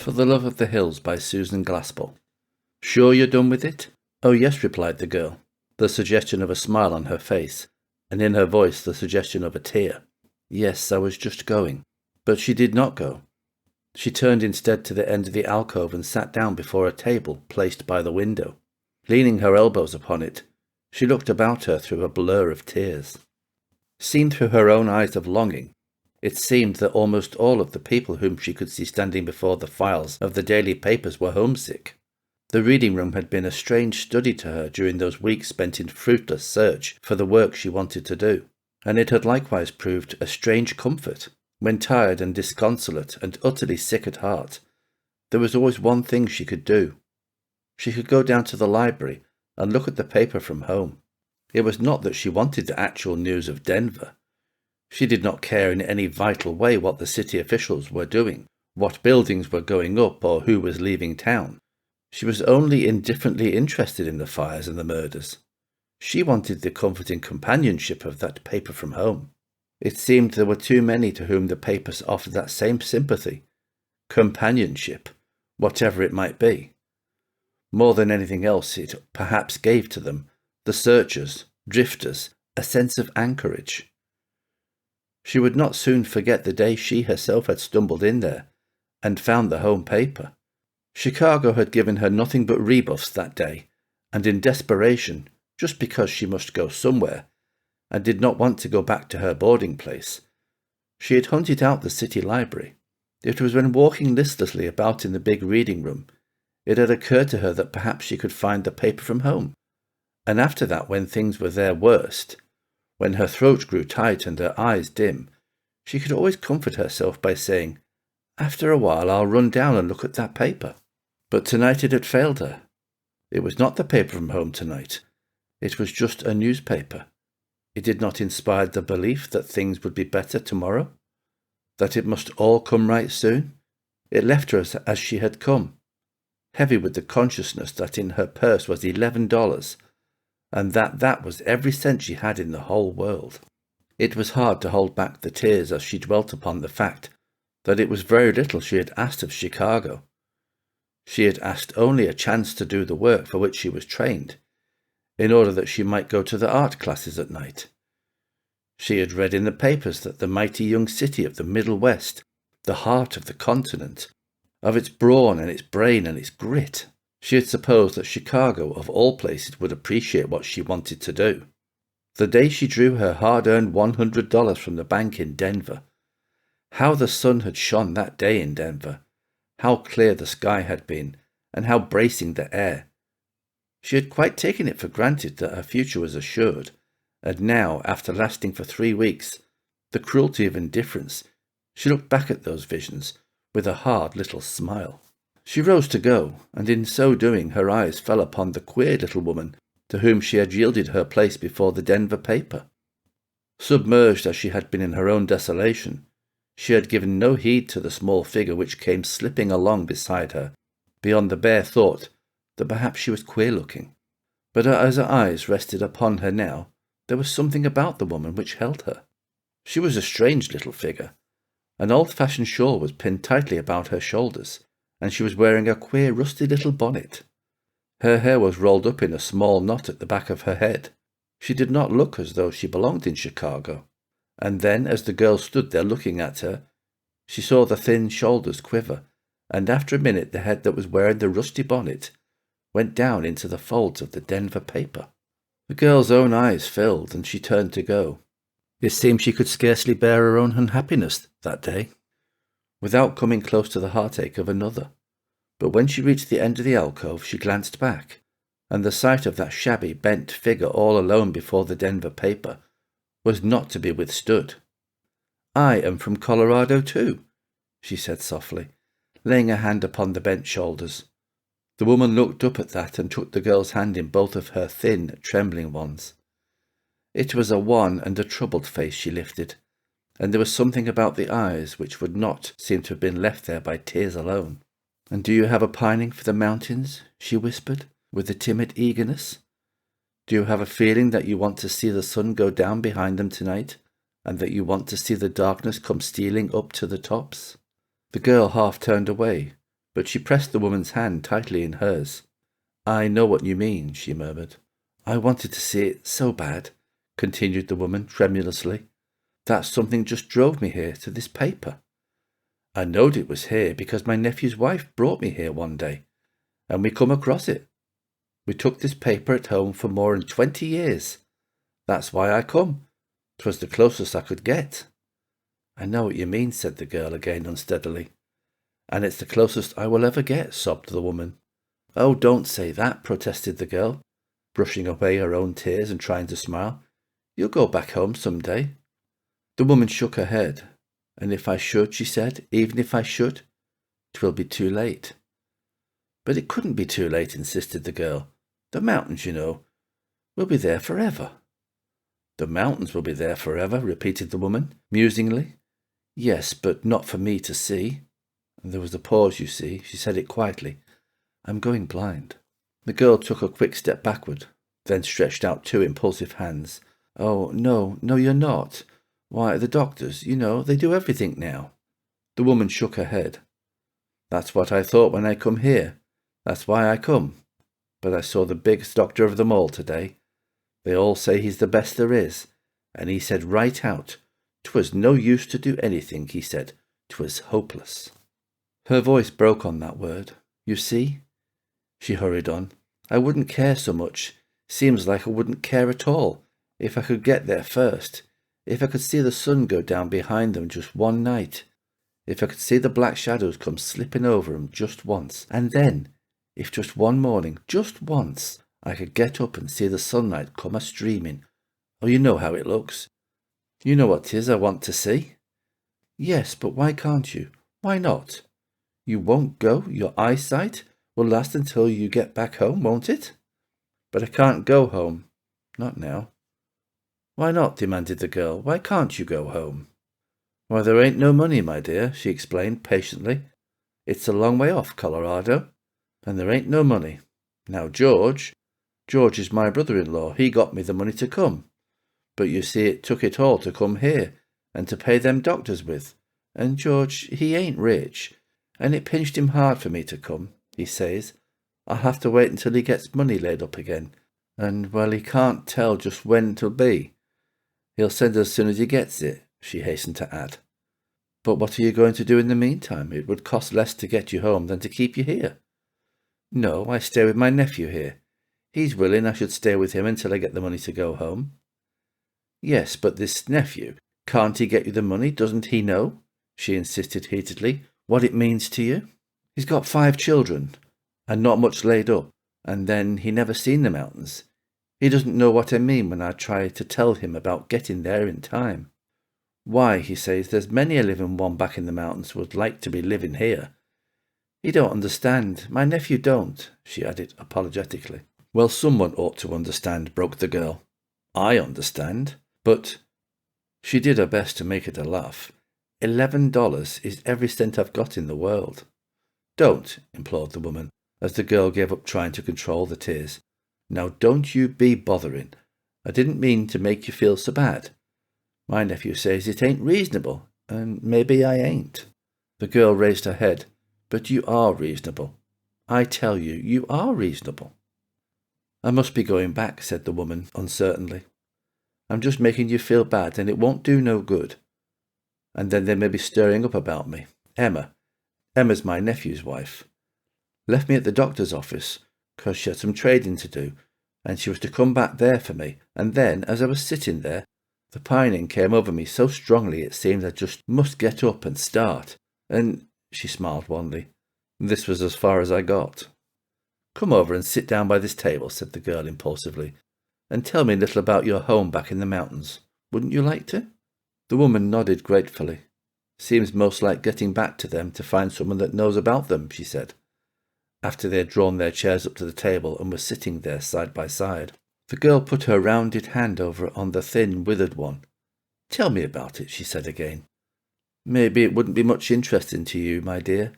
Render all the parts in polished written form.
For the Love of the Hills by Susan Glaspell. Sure you're done with it? Oh yes, replied the girl, the suggestion of a smile on her face, and in her voice the suggestion of a tear. Yes, I was just going. But she did not go. She turned instead to the end of the alcove and sat down before a table placed by the window. Leaning her elbows upon it, she looked about her through a blur of tears. Seen through her own eyes of longing, it seemed that almost all of the people whom she could see standing before the files of the daily papers were homesick. The reading room had been a strange study to her during those weeks spent in fruitless search for the work she wanted to do, and it had likewise proved a strange comfort. When tired and disconsolate and utterly sick at heart, there was always one thing she could do. She could go down to the library and look at the paper from home. It was not that she wanted the actual news of Denver. She did not care in any vital way what the city officials were doing, what buildings were going up, or who was leaving town. She was only indifferently interested in the fires and the murders. She wanted the comforting companionship of that paper from home. It seemed there were too many to whom the papers offered that same sympathy, companionship, whatever it might be. More than anything else, it perhaps gave to them, the searchers, drifters, a sense of anchorage. She would not soon forget the day she herself had stumbled in there and found the home paper. Chicago had given her nothing but rebuffs that day, and in desperation, just because she must go somewhere, and did not want to go back to her boarding place, she had hunted out the city library. It was when walking listlessly about in the big reading room, it had occurred to her that perhaps she could find the paper from home. And after that, when things were their worst, when her throat grew tight and her eyes dim, she could always comfort herself by saying, "After a while I'll run down and look at that paper." But tonight it had failed her. It was not the paper from home tonight. It was just a newspaper. It did not inspire the belief that things would be better tomorrow, that it must all come right soon. It left her as she had come, heavy with the consciousness that in her purse was $11, and that was every cent she had in the whole world. It was hard to hold back the tears as she dwelt upon the fact that it was very little she had asked of Chicago. She had asked only a chance to do the work for which she was trained, in order that she might go to the art classes at night. She had read in the papers that the mighty young city of the Middle West, the heart of the continent, of its brawn and its brain and its grit, she had supposed that Chicago, of all places, would appreciate what she wanted to do. The day she drew her hard-earned $100 from the bank in Denver, how the sun had shone that day in Denver, how clear the sky had been, and how bracing the air. She had quite taken it for granted that her future was assured, and now, after lasting for 3 weeks, the cruelty of indifference, she looked back at those visions with a hard little smile. She rose to go, and in so doing her eyes fell upon the queer little woman to whom she had yielded her place before the Denver paper. Submerged as she had been in her own desolation, she had given no heed to the small figure which came slipping along beside her, beyond the bare thought that perhaps she was queer-looking. But as her eyes rested upon her now, there was something about the woman which held her. She was a strange little figure. An old-fashioned shawl was pinned tightly about her shoulders, and she was wearing a queer rusty little bonnet. Her hair was rolled up in a small knot at the back of her head. She did not look as though she belonged in Chicago. And then, as the girl stood there looking at her, she saw the thin shoulders quiver, and after a minute the head that was wearing the rusty bonnet went down into the folds of the Denver paper. The girl's own eyes filled, and she turned to go. It seemed she could scarcely bear her own unhappiness that day, without coming close to the heartache of another. But when she reached the end of the alcove, she glanced back, and the sight of that shabby, bent figure all alone before the Denver paper was not to be withstood. "I am from Colorado too," she said softly, laying a hand upon the bent shoulders. The woman looked up at that and took the girl's hand in both of her thin, trembling ones. It was a wan and a troubled face she lifted, and there was something about the eyes which would not seem to have been left there by tears alone. "And do you have a pining for the mountains?" she whispered, with a timid eagerness. "Do you have a feeling that you want to see the sun go down behind them tonight, and that you want to see the darkness come stealing up to the tops?" The girl half turned away, but she pressed the woman's hand tightly in hers. "I know what you mean," she murmured. "I wanted to see it so bad," continued the woman tremulously. "That something just drove me here to this paper. I knowed it was here because my nephew's wife brought me here one day, and we come across it. We took this paper at home for more than 20 years. That's why I come. 'Twas the closest I could get." "I know what you mean," said the girl again unsteadily. "And it's the closest I will ever get," sobbed the woman. "Oh, don't say that," protested the girl, brushing away her own tears and trying to smile. "You'll go back home some day." The woman shook her head. "And if I should," she said, "even if I should, 'twill be too late." "But it couldn't be too late," insisted the girl. "The mountains, you know, will be there forever." "The mountains will be there forever," repeated the woman, musingly. "Yes, but not for me to see." And there was a pause, you see. She said it quietly. "I'm going blind." The girl took a quick step backward, then stretched out two impulsive hands. "Oh, no, you're not. Why, the doctors, you know, they do everything now." The woman shook her head. "That's what I thought when I come here. That's why I come. But I saw the biggest doctor of them all today. They all say he's the best there is, and he said right out, 'twas no use to do anything, he said. 'Twas hopeless." Her voice broke on that word. "You see," she hurried on, "I wouldn't care so much. Seems like I wouldn't care at all, if I could get there first. If I could see the sun go down behind them just one night. If I could see the black shadows come slipping over them just once. And then, if just one morning, just once, I could get up and see the sunlight come a-streaming. Oh, you know how it looks. You know what 'tis I want to see." "Yes, but why can't you? Why not? You won't go? Your eyesight will last until you get back home, won't it?" "But I can't go home. Not now." "Why not?" demanded the girl. "Why can't you go home?" "Why, there ain't no money, my dear," she explained patiently. "It's a long way off, Colorado, and there ain't no money. Now George is my brother-in-law. He got me the money to come. But you see, it took it all to come here and to pay them doctors with. And George, he ain't rich, and it pinched him hard for me to come. He says I'll have to wait until he gets money laid up again. And, well, he can't tell just when it'll be. He'll send as soon as he gets it," she hastened to add. "But what are you going to do in the meantime? It would cost less to get you home than to keep you here." "No, I stay with my nephew here. He's willing I should stay with him until I get the money to go home." "Yes, but this nephew, can't he get you the money? Doesn't he know," she insisted heatedly, "what it means to you? He's got 5 children, and not much laid up, and then he never seen the mountains. He doesn't know what I mean when I try to tell him about getting there in time. Why, he says, there's many a living one back in the mountains would like to be living here. He don't understand. My nephew don't," she added apologetically. "Well, someone ought to understand," broke the girl. "I understand, but—" She did her best to make it a laugh. $11 is every cent I've got in the world." "Don't," implored the woman, as the girl gave up trying to control the tears. "Now don't you be bothering. I didn't mean to make you feel so bad. My nephew says it ain't reasonable, and maybe I ain't." The girl raised her head. "But you are reasonable. I tell you, you are reasonable." "I must be going back," said the woman uncertainly. "I'm just making you feel bad, and it won't do no good. And then they may be stirring up about me. Emma's my nephew's wife. Left me at the doctor's office, 'cause she had some trading to do, and she was to come back there for me. And then, as I was sitting there, the pining came over me so strongly it seemed I just must get up and start. And," she smiled wanly, "this was as far as I got." "Come over and sit down by this table," said the girl impulsively, "and tell me a little about your home back in the mountains. Wouldn't you like to?" The woman nodded gratefully. "Seems most like getting back to them to find someone that knows about them," she said, after they had drawn their chairs up to the table and were sitting there side by side. The girl put her rounded hand over on the thin, withered one. "Tell me about it," she said again. "Maybe it wouldn't be much interesting to you, my dear.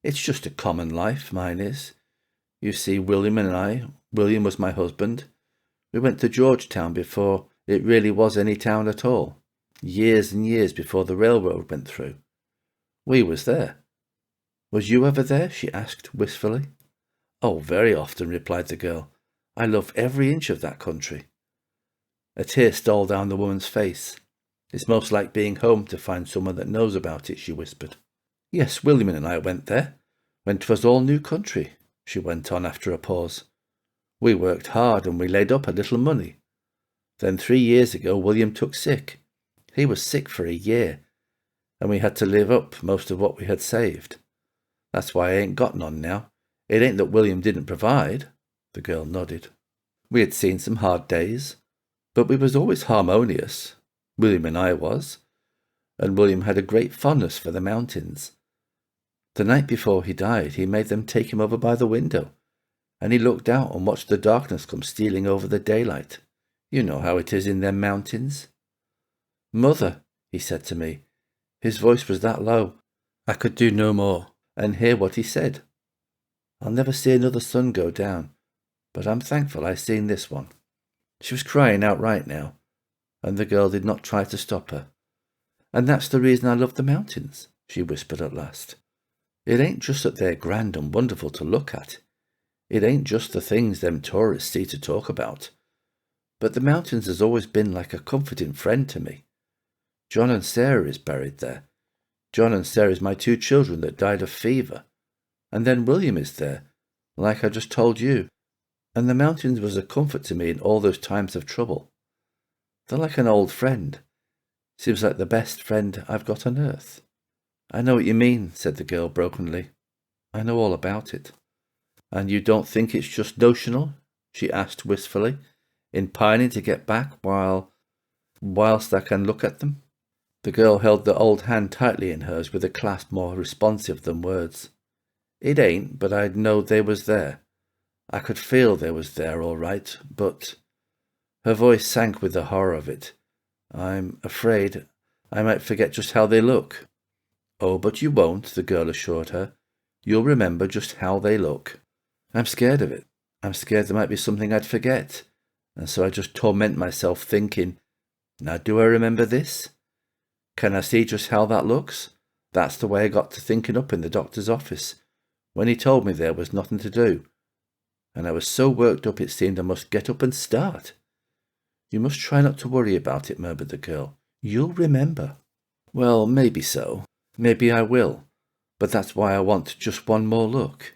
It's just a common life, mine is. You see, William was my husband. We went to Georgetown before it really was any town at all. Years and years before the railroad went through. We was there. Was you ever there? She asked wistfully. Oh, very often, replied the girl. I love every inch of that country. A tear stole down the woman's face. It's most like being home to find someone that knows about it, she whispered. Yes, William and I went there, when 'twas all new country, she went on after a pause. We worked hard and we laid up a little money. Then 3 years ago William took sick. He was sick for a year, and we had to live up most of what we had saved. That's why I ain't got none now. It ain't that William didn't provide. The girl nodded. We had seen some hard days, but we was always harmonious. William and I was, and William had a great fondness for the mountains. The night before he died, he made them take him over by the window, and he looked out and watched the darkness come stealing over the daylight. You know how it is in them mountains. Mother, he said to me. His voice was that low, I could do no more, and hear what he said. I'll never see another sun go down, but I'm thankful I seen this one. She was crying outright now, and the girl did not try to stop her. And that's the reason I love the mountains, she whispered at last. It ain't just that they're grand and wonderful to look at. It ain't just the things them tourists see to talk about. But the mountains has always been like a comforting friend to me. John and Sarah is buried there. John and Sarah is my 2 children that died of fever. And then William is there, like I just told you. And the mountains was a comfort to me in all those times of trouble. They're like an old friend. Seems like the best friend I've got on earth. I know what you mean, said the girl brokenly. I know all about it. And you don't think it's just notional? She asked wistfully, in pining to get back whilst I can look at them. The girl held the old hand tightly in hers with a clasp more responsive than words. It ain't, but I'd know they was there. I could feel they was there all right, but... Her voice sank with the horror of it. I'm afraid I might forget just how they look. Oh, but you won't, the girl assured her. You'll remember just how they look. I'm scared of it. I'm scared there might be something I'd forget. And so I just torment myself thinking, now do I remember this? Can I see just how that looks? That's the way I got to thinking up in the doctor's office, when he told me there was nothing to do. And I was so worked up it seemed I must get up and start. You must try not to worry about it, murmured the girl. You'll remember. Well, maybe so. Maybe I will. But that's why I want just one more look.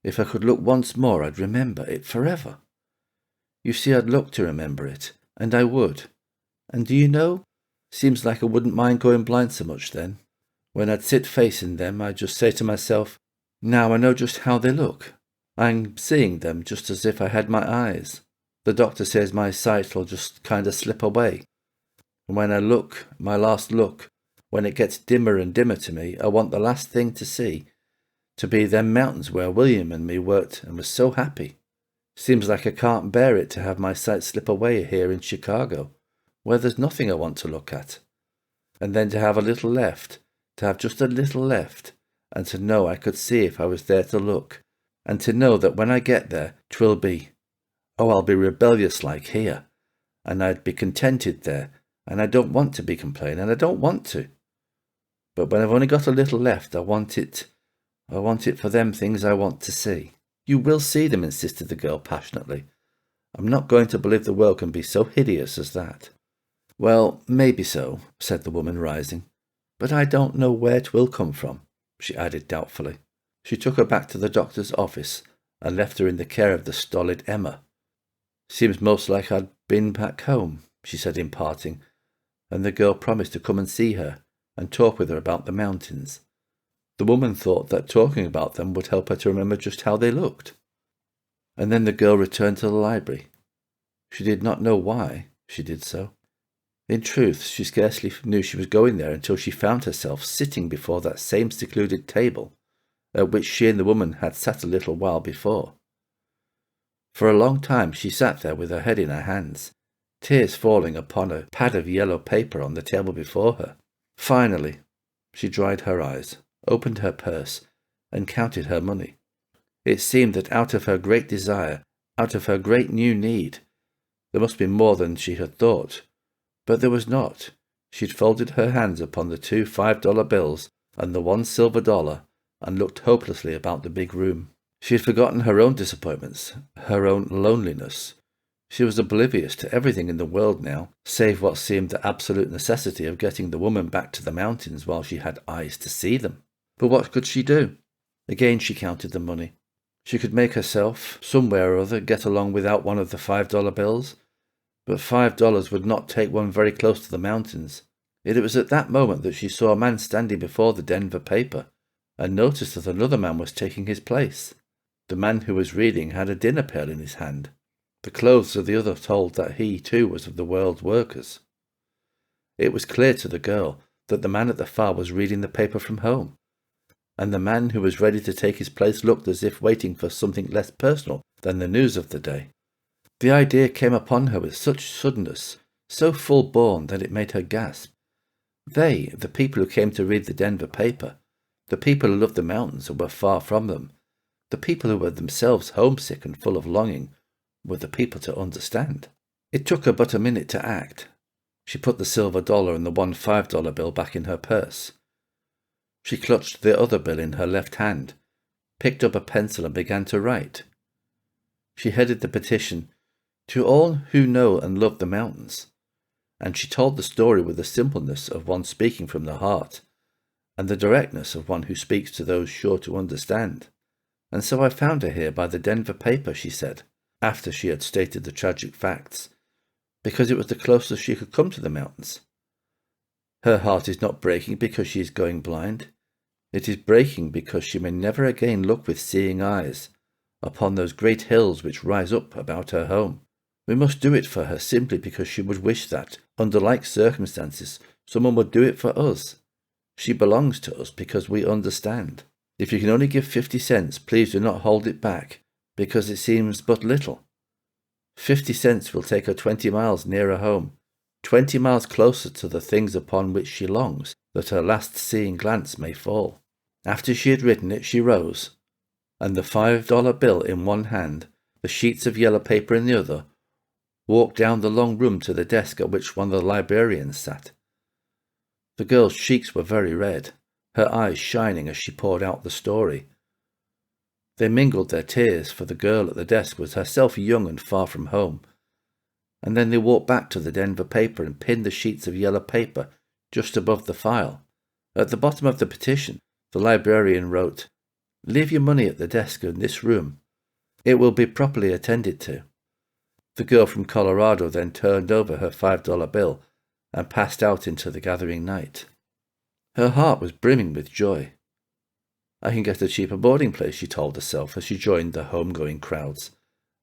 If I could look once more, I'd remember it forever. You see, I'd look to remember it, and I would. And do you know, seems like I wouldn't mind going blind so much then. When I'd sit facing them, I'd just say to myself, now I know just how they look. I'm seeing them just as if I had my eyes. The doctor says my sight'll just kind of slip away. And when I look, my last look, when it gets dimmer and dimmer to me, I want the last thing to see, to be them mountains where William and me worked and was so happy. Seems like I can't bear it to have my sight slip away here in Chicago, where there's nothing I want to look at. And then to have a little left, to have just a little left, and to know I could see if I was there to look, and to know that when I get there, 'twill be, oh, I'll be rebellious like here, and I'd be contented there, and I don't want to be complaining, I don't want to. But when I've only got a little left, I want it for them things I want to see. You will see them, insisted the girl passionately. I'm not going to believe the world can be so hideous as that. Well, maybe so, said the woman, rising. But I don't know where 'twill come from, she added doubtfully. She took her back to the doctor's office and left her in the care of the stolid Emma. Seems most like I'd been back home, she said in parting, and the girl promised to come and see her and talk with her about the mountains. The woman thought that talking about them would help her to remember just how they looked. And then the girl returned to the library. She did not know why she did so. In truth, she scarcely knew she was going there until she found herself sitting before that same secluded table at which she and the woman had sat a little while before. For a long time she sat there with her head in her hands, tears falling upon a pad of yellow paper on the table before her. Finally, she dried her eyes, opened her purse, and counted her money. It seemed that out of her great desire, out of her great new need, there must be more than she had thought. But there was not. She'd folded her hands upon the 2 $5 bills and the 1 silver dollar, and looked hopelessly about the big room. She had forgotten her own disappointments, her own loneliness. She was oblivious to everything in the world now, save what seemed the absolute necessity of getting the woman back to the mountains while she had eyes to see them. But what could she do? Again she counted the money. She could make herself, somewhere or other, get along without one of the $5 bills, but $5 would not take one very close to the mountains. Yet it was at that moment that she saw a man standing before the Denver paper, and noticed that another man was taking his place. The man who was reading had a dinner pail in his hand. The clothes of the other told that he, too, was of the world's workers. It was clear to the girl that the man at the far was reading the paper from home, and the man who was ready to take his place looked as if waiting for something less personal than the news of the day. The idea came upon her with such suddenness, so full-born that it made her gasp. They, the people who came to read the Denver paper, the people who loved the mountains and were far from them, the people who were themselves homesick and full of longing, were the people to understand. It took her but a minute to act. She put the silver dollar and the one $5 bill back in her purse. She clutched the other bill in her left hand, picked up a pencil and began to write. She headed the petition, "To all who know and love the mountains," and she told the story with the simpleness of one speaking from the heart, and the directness of one who speaks to those sure to understand. "And so I found her here by the Denver paper," she said, after she had stated the tragic facts, "because it was the closest she could come to the mountains. Her heart is not breaking because she is going blind. It is breaking because she may never again look with seeing eyes upon those great hills which rise up about her home. We must do it for her simply because she would wish that, under like circumstances, someone would do it for us. She belongs to us because we understand. If you can only give 50 cents, please do not hold it back, because it seems but little. 50 cents will take her 20 miles nearer home, 20 miles closer to the things upon which she longs that her last seeing glance may fall." After she had written it, she rose, and the $5 bill in one hand, the sheets of yellow paper in the other, walked down the long room to the desk at which one of the librarians sat. The girl's cheeks were very red, her eyes shining as she poured out the story. They mingled their tears, for the girl at the desk was herself young and far from home. And then they walked back to the Denver paper and pinned the sheets of yellow paper just above the file. At the bottom of the petition, the librarian wrote, "Leave your money at the desk in this room. It will be properly attended to." The girl from Colorado then turned over her $5 bill and passed out into the gathering night. Her heart was brimming with joy. "I can get a cheaper boarding place," she told herself as she joined the home-going crowds,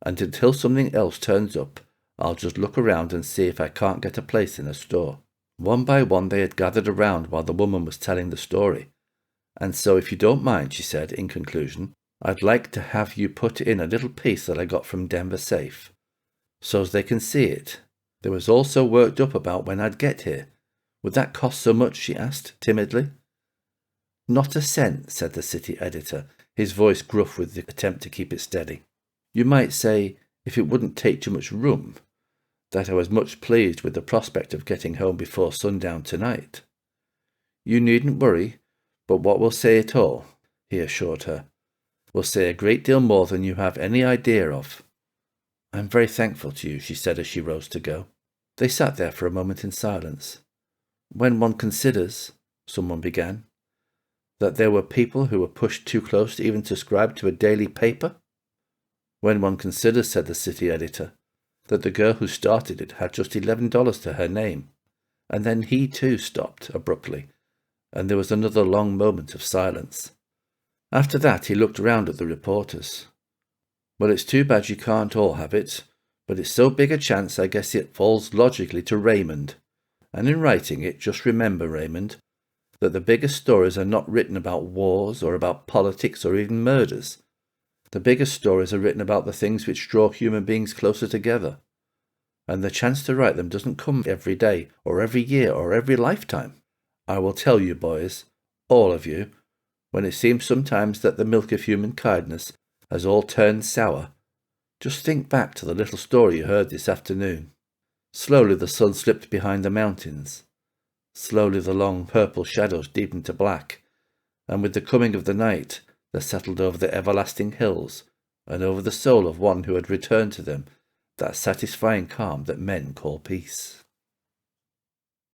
"and until something else turns up, I'll just look around and see if I can't get a place in a store." One by one they had gathered around while the woman was telling the story. "And so, if you don't mind," she said in conclusion, "I'd like to have you put in a little piece that I got from Denver Safe, so as they can see it. They was all so worked up about when I'd get here. Would that cost so much?" she asked timidly. "Not a cent," said the city editor, his voice gruff with the attempt to keep it steady. "You might say, if it wouldn't take too much room, that I was much pleased with the prospect of getting home before sundown tonight. You needn't worry, but what we'll say it all," he assured her. "We'll say a great deal more than you have any idea of." "I'm very thankful to you," she said as she rose to go. They sat there for a moment in silence. "When one considers," someone began, "that there were people who were pushed too close to even subscribe to a daily paper." "When one considers," said the city editor, "that the girl who started it had just $11 to her name." And then he too stopped abruptly, and there was another long moment of silence. After that he looked round at the reporters. "Well, it's too bad you can't all have it, but it's so big a chance I guess it falls logically to Raymond. And in writing it, just remember, Raymond, that the biggest stories are not written about wars or about politics or even murders. The biggest stories are written about the things which draw human beings closer together. And the chance to write them doesn't come every day or every year or every lifetime. I will tell you, boys, all of you, when it seems sometimes that the milk of human kindness has all turned sour, just think back to the little story you heard this afternoon." Slowly the sun slipped behind the mountains. Slowly the long purple shadows deepened to black, and with the coming of the night there settled over the everlasting hills, and over the soul of one who had returned to them, that satisfying calm that men call peace.